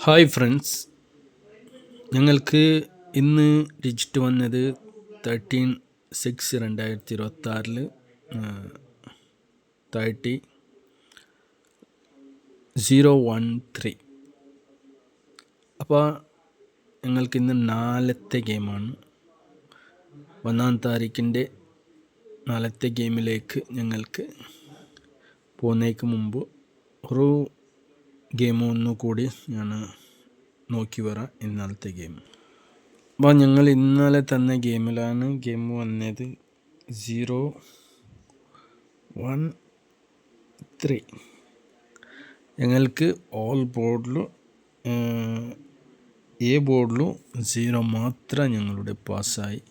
Hi friends, ഞങ്ങൾക്ക് ഇന്ന് digit വന്നത് 13/6/2026 30/013. അപ്പോൾ ഞങ്ങൾക്ക് ഇന്ന് നാളത്തെ ഗെയിമാണ്. 1-ാം താരീഖിൻ്റെ നാളത്തെ ഗെയിമിലേക്ക് ഞങ്ങൾക്ക് പോകുന്നതിന് മുമ്പ് ഒരു ഗെയിം ഒന്നുകൂടി ഞാൻ നോക്കി വരാം. ഇന്നലത്തെ ഗെയിം അപ്പോൾ ഞങ്ങൾ ഇന്നലെ തന്ന ഗെയിമിലാണ് ഗെയിം വന്നത് 0-1-3. ഞങ്ങൾക്ക് ഓൾ ബോർഡിലും ബോർഡിലും 0 മാത്രം ഞങ്ങളുടെ പാസ്സായി.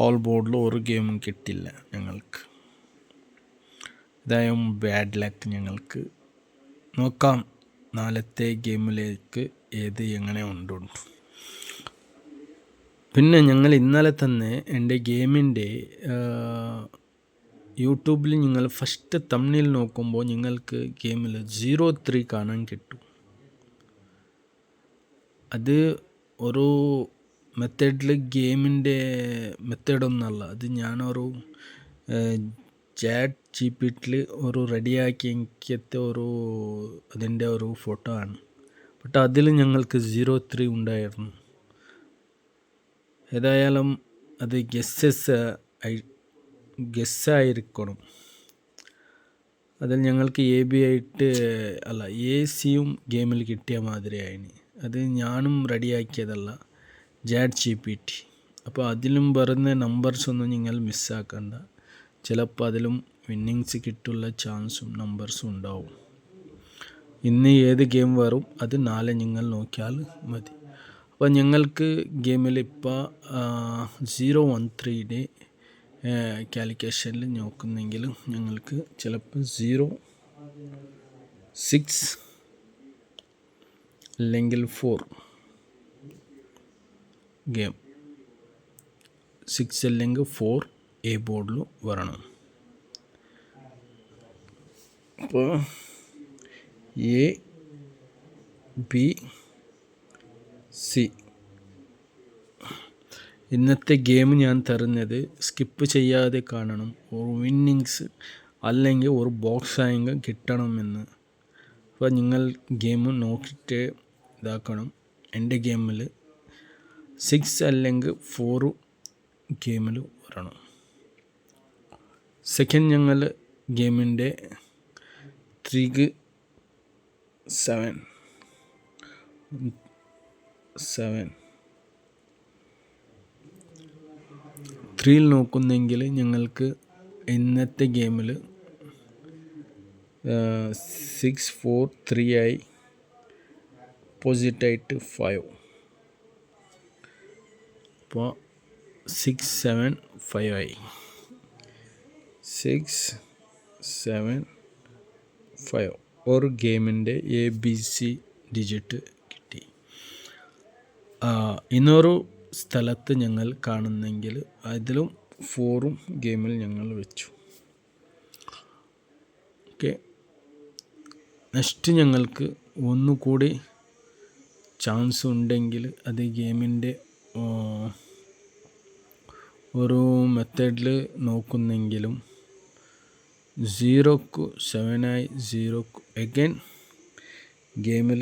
ഓൾ ബോർഡിൽ ഒരു ഗെയിമും കിട്ടില്ല ഞങ്ങൾക്ക്. ഇതായും ബാഡ് ലക്ക്. ഞങ്ങൾക്ക് നോക്കാം നാളത്തെ ഗെയിമിലേക്ക് എങ്ങനെ ഉണ്ട്. പിന്നെ ഞങ്ങൾ ഇന്നലെ തന്നെ എൻ്റെ ഗെയിമിൻ്റെ യൂട്യൂബിൽ നിങ്ങൾ ഫസ്റ്റ് തംബ്നെയിൽ നോക്കുമ്പോൾ നിങ്ങൾക്ക് ഗെയിമിൽ 0-3 കാണാൻ കിട്ടും. അത് ഒരു മെത്തേഡിൽ ഗെയിമിൻ്റെ മെത്തേഡൊന്നല്ല. അത് ഞാനൊരു ചാറ്റ് GPT ഒരു റെഡിയാക്കിയത്തെ അതിൻ്റെ ഒരു ഫോട്ടോ ആണ്. ബട്ട് അതിൽ ഞങ്ങൾക്ക് 0-3 ഉണ്ടായിരുന്നു. ഏതായാലും അത് ഗസ്സായിരിക്കണം. അതിൽ ഞങ്ങൾക്ക് AB ആയിട്ട് അല്ല AC-യും ഗെയിമിൽ കിട്ടിയ മാതിരിയായിന്. അത് ഞാനും റെഡിയാക്കിയതല്ല, ചാറ്റ് GPT. അപ്പോൾ അതിലും വരുന്ന നമ്പേഴ്സൊന്നും നിങ്ങൾ മിസ്സാക്കണ്ട. ചിലപ്പോൾ അതിലും വിന്നിങ്സ് കിട്ടുള്ള ചാൻസും നമ്പേഴ്സും ഉണ്ടാവും. ഇന്ന് ഏത് ഗെയിം വരും അത് നാളെ നിങ്ങൾ നോക്കിയാൽ മതി. അപ്പോൾ ഞങ്ങൾക്ക് ഗെയിമിൽ ഇപ്പോൾ 0-1-3 കാലിക്യുലേഷനിൽ നോക്കുന്നെങ്കിലും ഞങ്ങൾക്ക് ചിലപ്പോൾ 0-6 അല്ലെങ്കിൽ 4 ഗെയിം 6 അല്ലെങ്കിൽ 4 ബോർഡിൽ വരണം. അപ്പോൾ ABC ഇന്നത്തെ ഗെയിം ഞാൻ തരുന്നത് സ്കിപ്പ് ചെയ്യാതെ കാണണം. ഒരു വിന്നിങ്സ് അല്ലെങ്കിൽ ഒരു ബോക്സ് ആയെങ്കിൽ കിട്ടണമെന്ന്. അപ്പോൾ നിങ്ങൾ ഗെയിം നോക്കിയിട്ട് ഇതാക്കണം. എൻ്റെ ഗെയിമിൽ 6 അല്ലെങ്കിൽ 4 ഗെയിമിൽ വരണം. സെക്കൻഡ് ഞങ്ങൾ ഗെയിമിൻ്റെ 3-7 3 നോക്കുന്നെങ്കിൽ ഞങ്ങൾക്ക് ഇന്നത്തെ ഗെയിമിൽ 6-4-3 ആയി ഓപ്പോസിറ്റായിട്ട് 5. അപ്പോൾ 6-7-5 ആയി. 6-7-5 ഒരു ഗെയിമിൻ്റെ ABC ഡിജിറ്റ് കിട്ടി. ഇന്നൊരു സ്ഥലത്ത് ഞങ്ങൾ കാണുന്നെങ്കിൽ അതിലും 4 ഗെയിമിൽ ഞങ്ങൾ വെച്ചു. ഓക്കെ, നെക്സ്റ്റ് ഞങ്ങൾക്ക് ഒന്നുകൂടി ചാൻസ് ഉണ്ടെങ്കിൽ അത് ഗെയിമിൻ്റെ ഒരു മെത്തേഡിൽ നോക്കുന്നെങ്കിലും 0-7 ആയി 0 അഗൈൻ ഗെയിമിൽ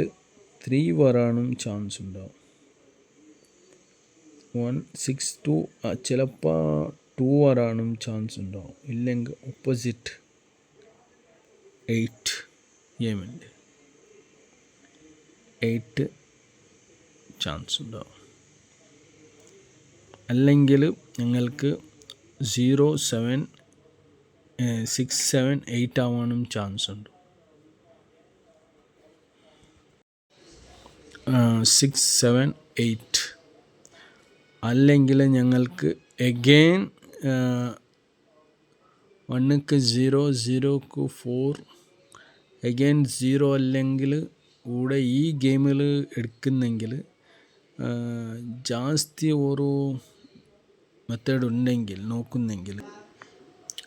3 വരാനും ചാൻസ് ഉണ്ടാവും. 1-6-2 ചിലപ്പോൾ 2 വരാനും ചാൻസ് ഉണ്ടാവും. ഇല്ലെങ്കിൽ ഓപ്പോസിറ്റ് 8 ഗെയിമിൻ്റെ 8 ചാൻസ് ഉണ്ടാവും. അല്ലെങ്കിൽ ഞങ്ങൾക്ക് 6-7-8 ആവാനും ചാൻസ് ഉണ്ട്. 6-7-8 അല്ലെങ്കിൽ ഞങ്ങൾക്ക് എഗെയിൻ 1-ക്ക് 0, 0-ക്ക് 4 എഗെയിൻ 0 അല്ലെങ്കിൽ ഇവിടെ ഈ ഗെയിമിൽ എടുക്കുന്നെങ്കിൽ ജാസ്തി ഒരു മെത്തേഡ് ഉണ്ടെങ്കിൽ നോക്കുന്നെങ്കിൽ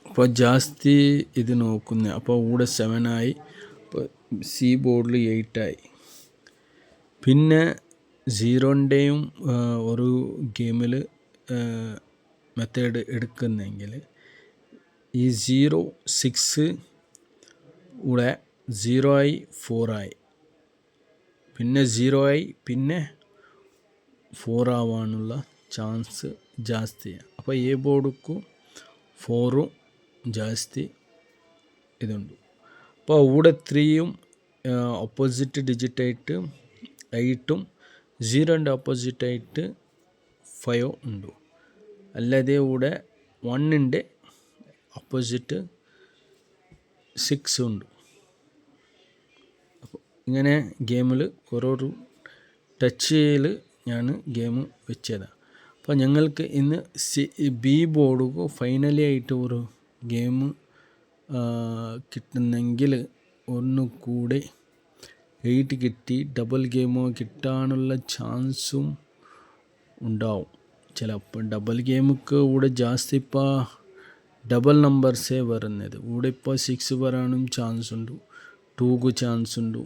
അപ്പോൾ ಜಾಸ್ತಿ ಇದು ನೋക്കുന്നത്. അപ്പോൾ ഇവിടെ 7 ആയി, അപ്പോൾ C ബോർഡിൽ 8 ആയി. പിന്നെ സീറോൻ്റെയും ഒരു ഗെയിമിൽ മെത്തേഡ് എടുക്കുന്നെങ്കിൽ ഈ 0 6 ഇവിടെ 0 ആയി 4 ആയി പിന്നെ 0 ആയി പിന്നെ 4 ആവാനുള്ള ചാൻസ് ಜಾಸ್ತಿയാണ്. അപ്പോൾ എ ബോർഡുക്കും 4 ಜಾಸ್ತಿ ഇതുണ്ട്. അപ്പോൾ ഇവിടെ 3യും ഓപ്പോസിറ്റ് ഡിജിറ്റായിട്ട് 8ഉം 0ൻ്റെ ഓപ്പോസിറ്റായിട്ട് 5 ഉണ്ട്. അല്ലാതെ ഇവിടെ 1ൻ്റെ ഓപ്പോസിറ്റ് 6 ഉണ്ട്. അപ്പോൾ ഇങ്ങനെ ഗെയിമിൽ ഓരോരു ടച്ചിൽ ഞാൻ ഗെയിം വെച്ചതാണ്. അപ്പോൾ ഞങ്ങൾക്ക് ഇന്ന് ബി ബോർഡ് ഫൈനലി ആയിട്ട് ഒരു ഗെയിം കിട്ടുന്നെങ്കിൽ ഒന്നുകൂടെ 8 കിട്ടി ഡബിൾ ഗെയിമോ കിട്ടാനുള്ള ചാൻസും ഉണ്ടാവും. ചിലപ്പോൾ ഡബിൾ ഗെയിമൊക്കെ ഇവിടെ ജാസ്തി ഇപ്പോൾ ഡബിൾ നമ്പർസേ വരുന്നത്. ഇവിടെ ഇപ്പോൾ 6 വരാനും ചാൻസ് ഉണ്ട്, 2ക്ക് ചാൻസ് ഉണ്ട്.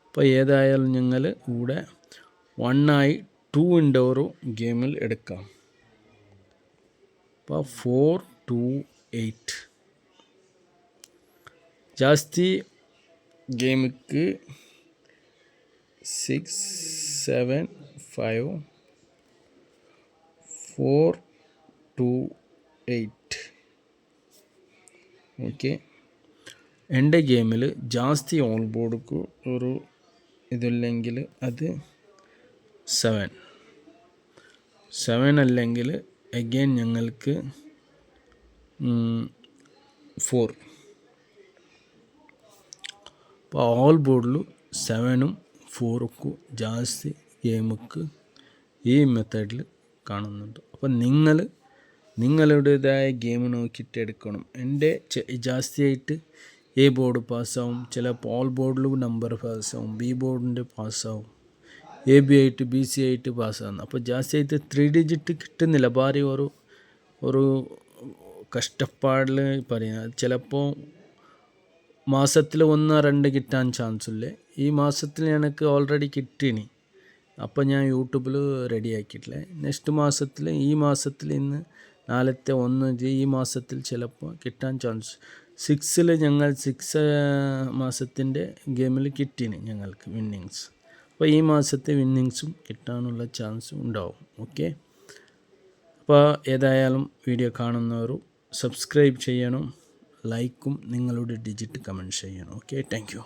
അപ്പോൾ ഏതായാലും ഞങ്ങൾ ഇവിടെ 1 2ൻ്റെ ഒരു ഗെയിമിൽ എടുക്കാം. അപ്പോൾ 4 2 8 ജാസ്തി ഗെയിമിക്ക് 6 7 5 4 2 8 ഓക്കെ. എൻ്റെ ഗെയിമിൽ ജാസ്തി ഓൾ ബോർഡുക്ക് ഒരു ഇതില്ലെങ്കിൽ അത് 7 അല്ലെങ്കിൽ അഗെയിൻ ഞങ്ങൾക്ക് 4. അപ്പോൾ ഓൾ ബോർഡിൽ 7ഉം 4ക്കും ജാസ്തി ഗെയിമുക്ക് ഈ മെത്തേഡിൽ കാണുന്നുണ്ട്. അപ്പോൾ നിങ്ങളുടേതായ ഗെയിം നോക്കിയിട്ട് എടുക്കണം. എൻ്റെ ജാസ്തിയായിട്ട് എ ബോർഡ് പാസ്സാവും, ചിലപ്പോൾ ഓൾ ബോർഡിൽ നമ്പർ പാസ്സാവും, ബി ബോർഡിൻ്റെ പാസ്സാവും, എ ബി ആയിട്ട് ബി സി ആയിട്ട് പാസ്സാകുന്നു. അപ്പോൾ ജാസ്തിയായിട്ട് 3 ഡിജിറ്റ് കിട്ടുന്നില്ല. ഭാരി ഒരു കഷ്ടപ്പാടിൽ പറയുന്നത്. ചിലപ്പോൾ മാസത്തിൽ 1 2 കിട്ടാൻ ചാൻസ് ഇല്ലേ. ഈ മാസത്തിൽ എനിക്ക് ഓൾറെഡി കിട്ടീനി. അപ്പോൾ ഞാൻ യൂട്യൂബിൽ റെഡി ആക്കിയിട്ടില്ല. നെക്സ്റ്റ് മാസത്തിൽ ഈ മാസത്തിൽ ഇന്ന് നാളത്തെ 1 ഈ മാസത്തിൽ ചിലപ്പോൾ കിട്ടാൻ ചാൻസ്. 6ൽ ഞങ്ങൾ 6 മാസത്തിൻ്റെ ഗെയിമിൽ കിട്ടീനി ഞങ്ങൾക്ക് വിന്നിങ്സ്. അപ്പോൾ ഈ മാസത്തെ വിന്നിങ്സും കിട്ടാനുള്ള ചാൻസ് ഉണ്ടാവും. ഓക്കെ. അപ്പോൾ ഏതായാലും വീഡിയോ കാണുന്നവരും സബ്സ്ക്രൈബ് ചെയ്യണം, ലൈക്കും നിങ്ങളുടെ ഡിജിറ്റ് കമൻറ്റ് ചെയ്യണം. Okay, thank you.